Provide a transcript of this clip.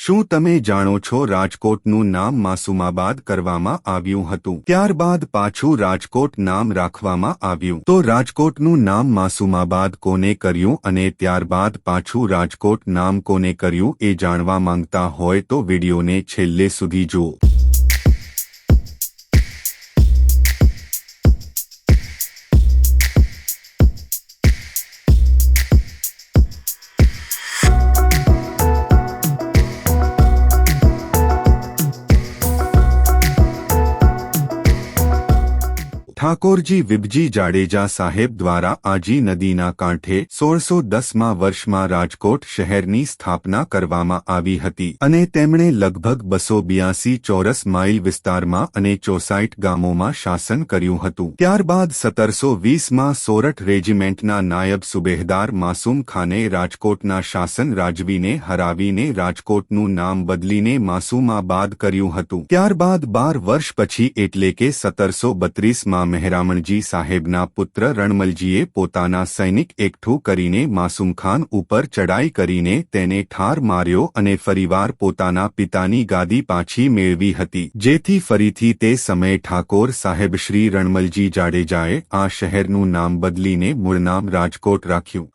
શું તમે જાણો છો રાજકોટનું નામ માસુમાબાદ કરવામાં આવ્યું હતું, ત્યારબાદ પાછું રાજકોટ નામ રાખવામાં આવ્યું? તો રાજકોટનું નામ માસુમાબાદ કોને કર્યું અને ત્યારબાદ પાછું રાજકોટ નામ કોને કર્યું એ જાણવા માંગતા હોય તો વિડીયોને છેલ્લે સુધી જુઓ. ઠાકોરજી વિભજી જાડેજા સાહેબ દ્વારા આજી નદીના કાંઠે 1610માં વર્ષમાં રાજકોટ શહેરની સ્થાપના કરવામાં આવી હતી અને તેમણે લગભગ 282 ચોરસ માઇલ વિસ્તારમાં અને 64 ગામોમાં શાસન કર્યું હતું. ત્યારબાદ 1720માં સોરઠ રેજિમેન્ટના નાયબ સુબેહદાર માસૂમ ખાને રાજકોટના શાસન રાજવીને હરાવીને રાજકોટનું નામ બદલીને માસુમાબાદ કર્યું હતું. ત્યારબાદ 12 વર્ષ પછી એટલે કે 1732માં મહેરામણજી સાહેબના પુત્ર રણમલજીએ પોતાના સૈનિક એકઠું કરીને માસુમખાન ઉપર ચડાઈ કરીને તેને ઠાર માર્યો અને ફરીવાર પોતાના પિતાની ગાદી પાછી મેળવી હતી, જેથી ફરીથી તે સમયે ઠાકોર સાહેબ શ્રી રણમલજી જાડેજાએ આ શહેરનું નામ બદલીને મૂળ નામ રાજકોટ રાખ્યું.